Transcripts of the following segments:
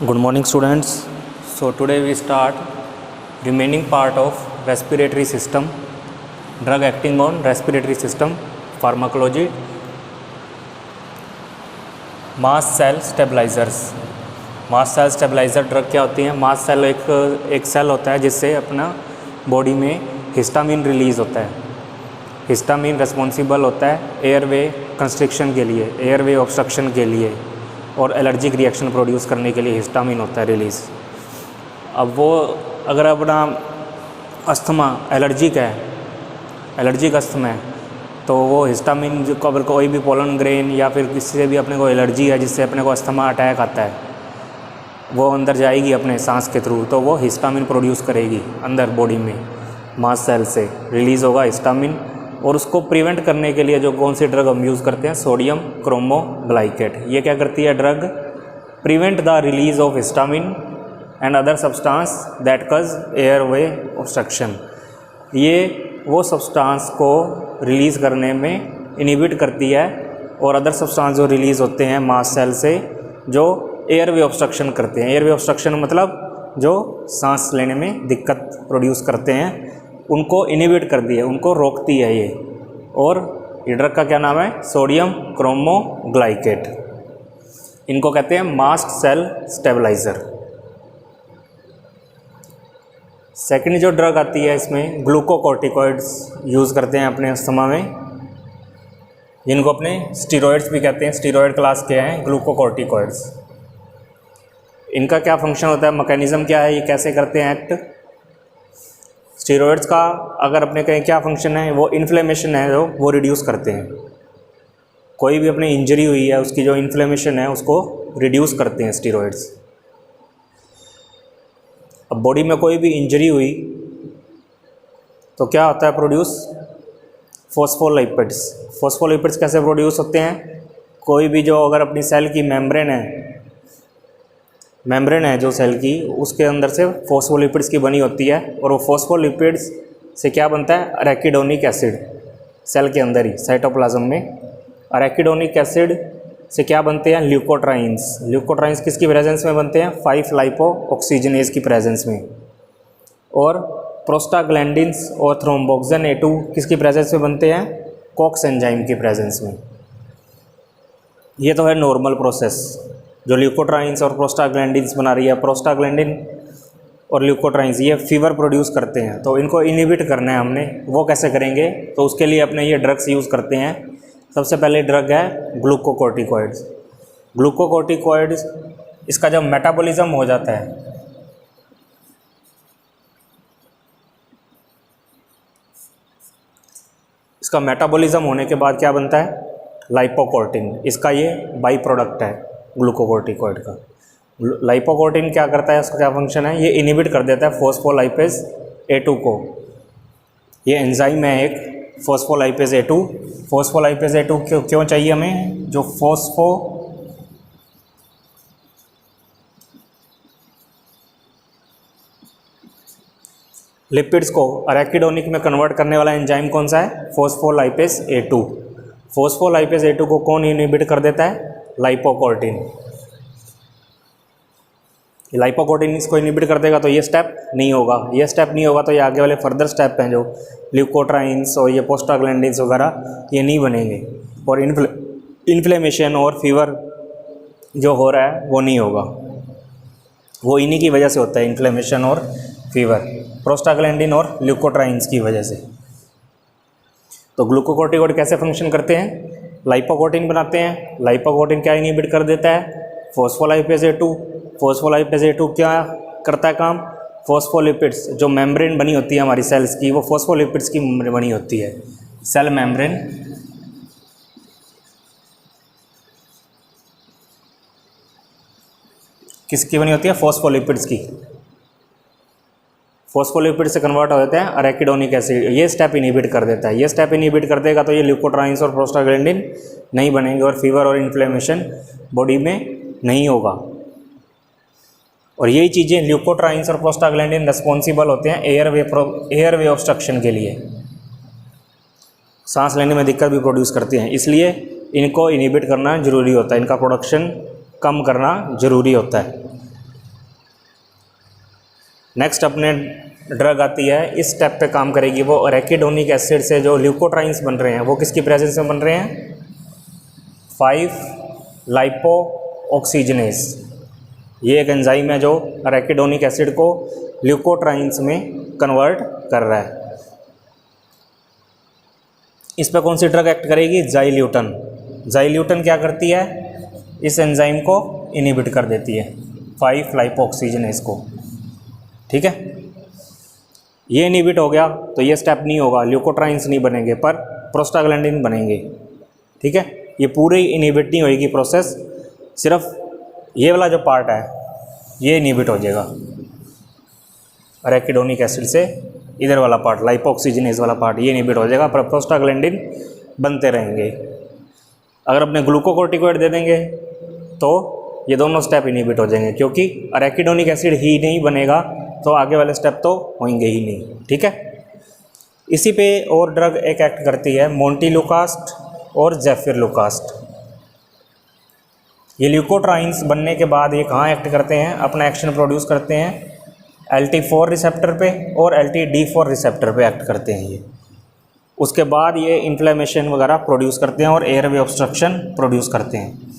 Good morning students. So today we start remaining part of respiratory system, drug acting on respiratory system, pharmacology, mast cell stabilizers. Mast cell stabiliser drug क्या होती हैं? Mast cell एक cell होता है जिससे अपना body में histamine release होता है। हिस्टामिन रिस्पॉन्सिबल होता है एयरवे कंस्ट्रिक्शन के लिए, एयरवे ऑब्स्ट्रक्शन के लिए और एलर्जिक रिएक्शन प्रोड्यूस करने के लिए हिस्टामिन होता है रिलीज़। अब वो अगर अपना अस्थमा एलर्जिक है, एलर्जिक अस्थमा है, तो वो हिस्टामिन जो अगर कोई भी पोलन ग्रेन या फिर किसी से भी अपने को एलर्जी है जिससे अपने को अस्थमा अटैक आता है, वो अंदर जाएगी अपने सांस के थ्रू, तो वो हिस्टामिन प्रोड्यूस करेगी अंदर बॉडी में, मास्ट सेल से रिलीज़ होगा हिस्टामिन। और उसको प्रिवेंट करने के लिए जो कौन सी ड्रग हम यूज़ करते हैं, सोडियम क्रोमोग्लाइकेट। ये क्या करती है drug? Prevent the release of histamine and other substance that कज एयरवे ऑब्स्ट्रक्शन। ये वो सब्सटेंस को रिलीज़ करने में इनहिबिट करती है और अदर सब्सटेंस जो रिलीज़ होते हैं मास्ट सेल से जो एयरवे ऑब्स्ट्रक्शन करते हैं। एयरवे ऑब्स्ट्रक्शन मतलब जो सांस लेने में दिक्कत प्रोड्यूस करते हैं, उनको इनहिबिट कर दी है, उनको रोकती है ये। और ये ड्रग का क्या नाम है? Sodium cromoglycate. इनको कहते हैं मास्ट सेल स्टेबलाइज़र। सेकंड जो ड्रग आती है इसमें ग्लूकोकॉर्टिकॉइड्स यूज़ करते हैं अपने अस्थमा में, जिनको अपने स्टीरॉयड्स भी कहते हैं। स्टीरॉयड क्लास के हैं ग्लूकोकॉर्टिकॉइड्स। इनका क्या फंक्शन होता है, मैकेनिज़्म क्या है, ये कैसे करते हैं एक्ट? स्टीरॉयड्स का अगर अपने कहीं क्या फंक्शन है, वो इन्फ्लेमेशन है जो वो रिड्यूस करते हैं। कोई भी अपनी इंजरी हुई है उसकी जो इन्फ्लेमेशन है उसको रिड्यूस करते हैं स्टीरॉयड्स। अब बॉडी में कोई भी इंजरी हुई तो क्या होता है प्रोड्यूस? फॉस्फोलिपिड्स। फॉस्फोलिपिड्स कैसे प्रोड्यूस होते हैं? कोई भी जो अगर अपनी सेल की मेम्ब्रेन है जो सेल की, उसके अंदर से फॉस्फोलिपिड्स की बनी होती है। और वो फॉस्फोलिपिड्स से क्या बनता है? Arachidonic acid. सेल के अंदर ही साइटोप्लाज्म में अरेकिडोनिक एसिड से क्या बनते हैं? ल्यूकोट्राइन्स। ल्यूकोट्राइन्स किसकी प्रेजेंस में बनते हैं? 5 लाइपो ऑक्सीजनेज की प्रेजेंस में। और प्रोस्टाग्लैंडिन्स और थ्रोम्बोक्सिन A2 किसकी प्रेजेंस में बनते हैं? कॉक्स एंजाइम की प्रेजेंस में। ये तो है नॉर्मल प्रोसेस जो ल्यूकोट्राइन्स और प्रोस्टाग्लैंडिन्स बना रही है। प्रोस्टाग्लैंडिन और ल्यूकोट्राइन्स ये फीवर प्रोड्यूस करते हैं, तो इनको इनहिबिट करना है हमने। वो कैसे करेंगे? तो उसके लिए अपने ये ड्रग्स यूज़ करते हैं। सबसे पहले ड्रग है ग्लूकोकॉर्टिकॉइड्स। ग्लूकोकॉर्टिकॉइड्स इसका जब मेटाबॉलिज्म हो जाता है, इसका मेटाबॉलिज्म होने के बाद क्या बनता है? लाइपोकोर्टिन। इसका ये बाई प्रोडक्ट है ग्लूकोकॉर्टिकॉइड का। लाइपोकोर्टिन क्या करता है, उसका क्या फंक्शन है? ये इनहिबिट कर देता है फॉस्फोलाइपेज A2 को। ये एंजाइम है एक फॉस्फोलाइपेज A2। फॉस्फोलाइपेज A2 क्यों चाहिए हमें? जो लिपिड्स को अरेकिडोनिक में कन्वर्ट करने वाला एंजाइम कौन सा है? Phospholipase A2। फॉस्फोलाइपेज A2 को कौन इनहिबिट कर देता है? लाइपोकोर्टिन। लाइपोकोर्टिन इसको इनहिबिट कर देगा तो ये स्टेप नहीं होगा। ये स्टेप नहीं होगा तो ये आगे वाले फर्दर स्टेप हैं जो ल्यूकोट्राइन्स और ये प्रोस्टाग्लैंडिन्स वगैरह ये नहीं बनेंगे। और इन्फ्लेमेशन और फीवर जो हो रहा है वो नहीं होगा। वो इन्हीं की वजह से होता है, इन्फ्लेमेशन और फीवर, प्रोस्टाग्लैंडिन और ल्यूकोट्राइन्स की वजह से। तो ग्लूकोकॉर्टिकॉइड कैसे फंक्शन करते हैं? लाइपोकोर्टिन बनाते हैं। लाइपोकोर्टिन क्या इनहिबिट कर देता है? Phospholipase A2। फॉस्फोलाइपेज A2 क्या करता है काम? फॉस्फोलिपिड्स जो मेम्ब्रेन बनी होती है हमारी सेल्स की, वो फॉस्फोलिपिड्स की बनी होती है। सेल मेम्ब्रेन किसकी बनी होती है? फॉस्फोलिपिड्स की। फॉस्फोलिपिड से कन्वर्ट हो जाते हैं अरेकिडोनिक एसिड। ये स्टेप इनहिबिट कर देता है। ये स्टेप इनहिबिट कर देगा तो ये ल्यूकोट्राइन्स और प्रोस्टाग्लैंडिन नहीं बनेंगे और फीवर और इन्फ्लेमेशन बॉडी में नहीं होगा। और यही चीज़ें ल्यूकोट्राइन्स और प्रोस्टाग्लैंडिन रिस्पॉन्सिबल होते हैं एयरवे ऑब्स्ट्रक्शन के लिए। सांस लेने में दिक्कत भी प्रोड्यूस करती हैं, इसलिए इनको इनहिबिट करना ज़रूरी होता है, इनका प्रोडक्शन कम करना ज़रूरी होता है। नेक्स्ट अपने ड्रग आती है, इस स्टेप पे काम करेगी वो एराकिडोनिक एसिड से जो ल्यूकोट्राइन्स बन रहे हैं वो किसकी प्रेजेंस में बन रहे हैं, 5-लाइपो ऑक्सीजनेस। ये एक एंजाइम है जो एराकिडोनिक एसिड को ल्यूकोट्राइन्स में कन्वर्ट कर रहा है। इस पर कौन सी ड्रग एक्ट करेगी, जाइल्यूटन। जाइल्यूटन क्या करती है, इस एंजाइम को इनहिबिट कर देती है 5-लाइपो ऑक्सीजनेस को। ठीक है, ये इनहिबिट हो गया तो ये स्टेप नहीं होगा, ल्यूकोट्राइन्स नहीं बनेंगे पर प्रोस्टाग्लैंडिन बनेंगे। ठीक है, ये पूरी इनहिबिट नहीं होएगी प्रोसेस, सिर्फ ये वाला जो पार्ट है ये इनहिबिट हो जाएगा एराकिडोनिक एसिड से, इधर वाला पार्ट लाइपोऑक्सीजनेस वाला पार्ट ये इनहिबिट हो जाएगा, पर प्रोस्टाग्लैंडिन बनते रहेंगे। अगर अपने ग्लूकोकोर्टिकोइड दे देंगे तो ये दोनों स्टेप इनहिबिट हो जाएंगे, क्योंकि एराकिडोनिक एसिड ही नहीं बनेगा तो आगे वाले स्टेप तो होंगे ही नहीं। ठीक है, इसी पे और ड्रग एक एक्ट करती है, मोंटेलुकास्ट और ज़ेफिरलुकास्ट। ये ल्यूकोट्राइन्स बनने के बाद ये कहाँ एक्ट करते हैं, अपना एक्शन प्रोड्यूस करते हैं LT4 रिसेप्टर पे और LTD4 रिसेप्टर पे एक्ट करते हैं ये। उसके बाद ये इन्फ्लेमेशन वगैरह प्रोड्यूस करते हैं और एयरवे ऑब्स्ट्रक्शन प्रोड्यूस करते हैं।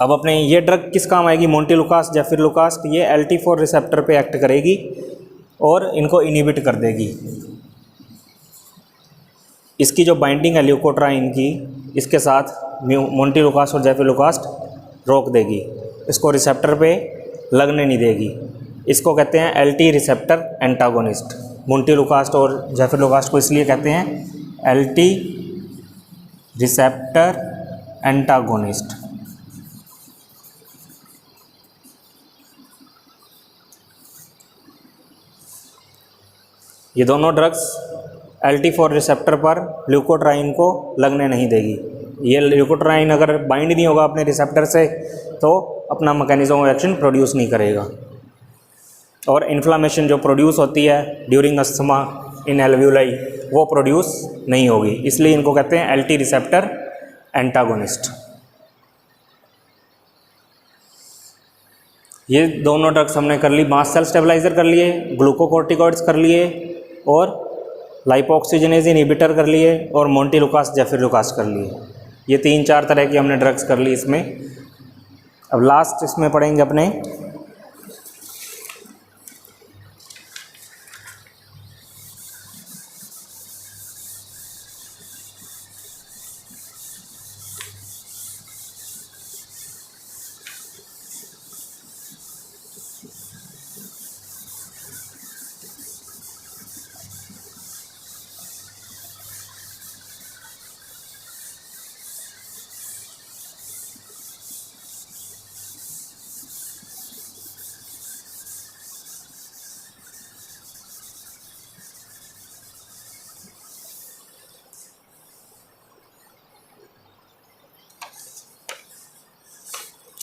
अब अपने ये ड्रग किस काम आएगी, मोंटेलुकास्ट ज़ेफिरलुकास्ट, ये LT4 रिसेप्टर पे एक्ट करेगी और इनको इनहिबिट कर देगी। इसकी जो बाइंडिंग है ल्यूकोट्राइन की, इसके साथ मोंटेलुकास्ट और ज़ेफिरलुकास्ट रोक देगी, इसको रिसेप्टर पे लगने नहीं देगी। इसको कहते हैं LT रिसेप्टर एंटागोनिस्ट। मोंटेलुकास्ट और ज़ेफिरलुकास्ट को इसलिए कहते हैं LT रिसेप्टर एंटागोनिस्ट। ये दोनों ड्रग्स LT4 रिसेप्टर पर ल्यूकोट्राइन को लगने नहीं देगी। ये ल्यूकोट्राइन अगर बाइंड नहीं होगा अपने रिसेप्टर से तो अपना मैकेनिज्म ऑफ एक्शन प्रोड्यूस नहीं करेगा, और इन्फ्लामेशन जो प्रोड्यूस होती है ड्यूरिंग अस्थमा इन एल्वियोलाई वो प्रोड्यूस नहीं होगी, इसलिए इनको कहते हैं LT रिसेप्टर एंटागोनिस्ट। ये दोनों ड्रग्स हमने कर ली, मास्ट सेल स्टेबलाइजर कर लिए, ग्लूकोकोर्टिकॉइड्स कर लिए और लाइपोऑक्सीजनेज इनहिबिटर कर लिए और मोंटेलुकास्ट ज़ेफिरलुकास्ट कर लिए। ये 3-4 तरह की हमने ड्रग्स कर ली इसमें। अब लास्ट इसमें पढ़ेंगे अपने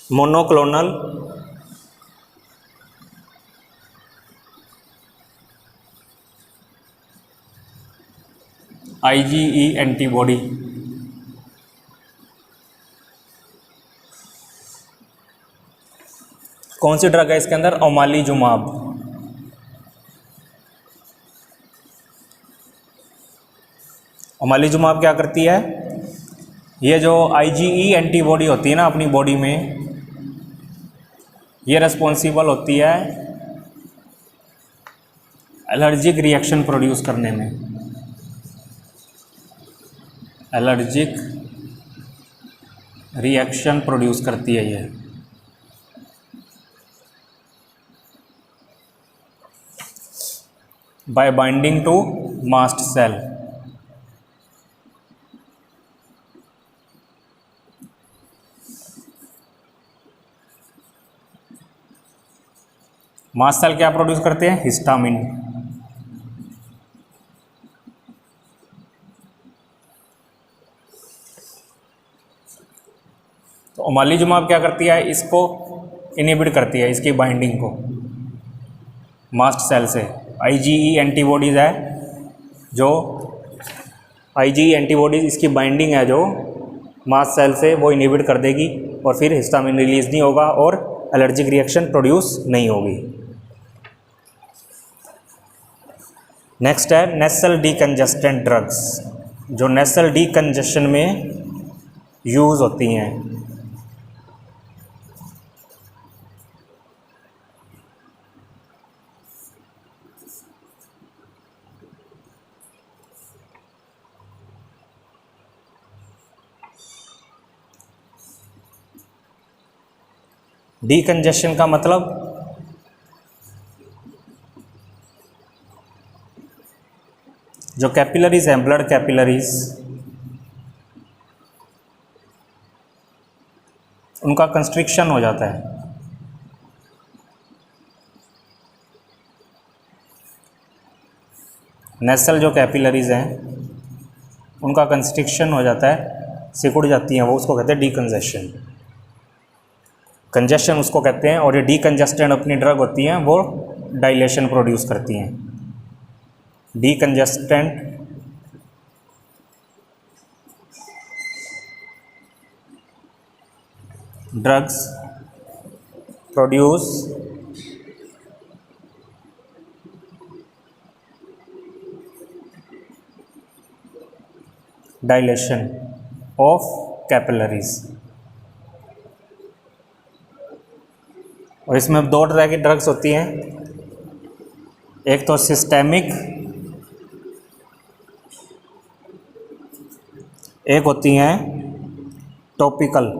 मोनोक्लोनल IgE एंटीबॉडी। कौन सी ड्रग है इसके अंदर, ओमालीजुमाब। ओमालीजुमाब क्या करती है, ये जो IgE एंटीबॉडी होती है ना अपनी बॉडी में, ये रिस्पॉन्सिबल होती है एलर्जिक रिएक्शन प्रोड्यूस करने में। एलर्जिक रिएक्शन प्रोड्यूस करती है ये। By binding to mast cell. Mast cell क्या प्रोड्यूस करते हैं, हिस्टामिन। तो ओमालीजुमाब क्या करती है, इसको इनहिबिट करती है, इसकी बाइंडिंग को मास्ट सेल से। IgE एंटीबॉडीज़ है जो IgE एंटीबॉडीज़, इसकी बाइंडिंग है जो मास्ट सेल से, वो इनहिबिट कर देगी और फिर हिस्टामिन रिलीज नहीं होगा और एलर्जिक रिएक्शन प्रोड्यूस नहीं होगी। नेक्स्ट है नेसल डीकंजेस्टेंट ड्रग्स, जो नेसल डीकंजेशन में यूज़ होती हैं। डीकंजेशन का मतलब जो कैपिलरीज हैं, ब्लड कैपिलरीज, उनका कंस्ट्रिक्शन हो जाता है। नेसल जो कैपिलरीज हैं उनका कंस्ट्रिक्शन हो जाता है, सिकुड़ जाती हैं वो, उसको कहते हैं डीकंजेशन। कंजेशन उसको कहते हैं, और ये डीकंजेस्टेंट अपनी ड्रग होती हैं वो डायलेशन प्रोड्यूस करती हैं। Decongestant drugs produce dilation of capillaries. और इसमें दो तरह की ड्रग्स होती हैं, एक तो सिस्टेमिक, एक होती हैं टॉपिकल।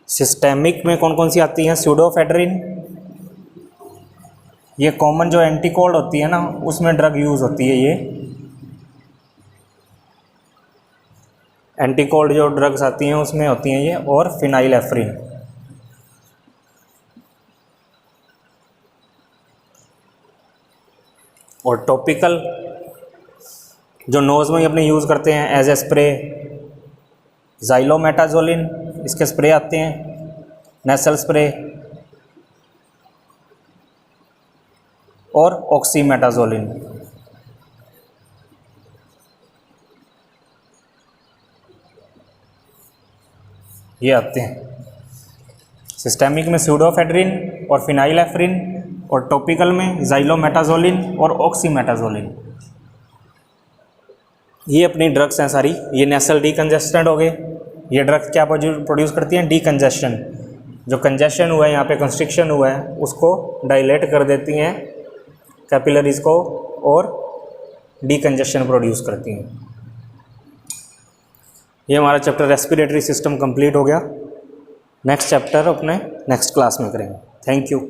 सिस्टेमिक में कौन कौन सी आती हैं? स्यूडोफेड्रिन, ये कॉमन जो एंटीकोल्ड होती है ना उसमें ड्रग यूज़ होती है। ये एंटीकोल्ड जो ड्रग्स आती हैं उसमें होती हैं ये, और फिनाइलेफ्रिन। और टॉपिकल जो नोज़ में अपने यूज़ करते हैं एज ए स्प्रे, ज़ाइलोमेटाजोलिन, इसके स्प्रे आते हैं, नेसल स्प्रे, और ऑक्सीमेटाजोलिन। ये आते हैं। सिस्टेमिक में स्यूडोफेड्रिन और फिनाइलेफ्रिन, और टॉपिकल में ज़ाइलोमेटाजोलिन और ऑक्सीमेटाजोलिन। ये अपनी ड्रग्स हैं सारी। ये नेसल डीकंजेस्टेंट हो गए। ये ड्रग्स क्या प्रोड्यूस करती हैं? डीकंजेशन। जो कंजेशन हुआ है, यहाँ पे कंस्ट्रिक्शन हुआ है, उसको डायलेट कर देती हैं कैपिलरीज को, और डीकंजेशन प्रोड्यूस करती हैं। ये हमारा चैप्टर रेस्पिरेटरी सिस्टम कंप्लीट हो गया। नेक्स्ट चैप्टर अपने नेक्स्ट क्लास में करेंगे। Thank you.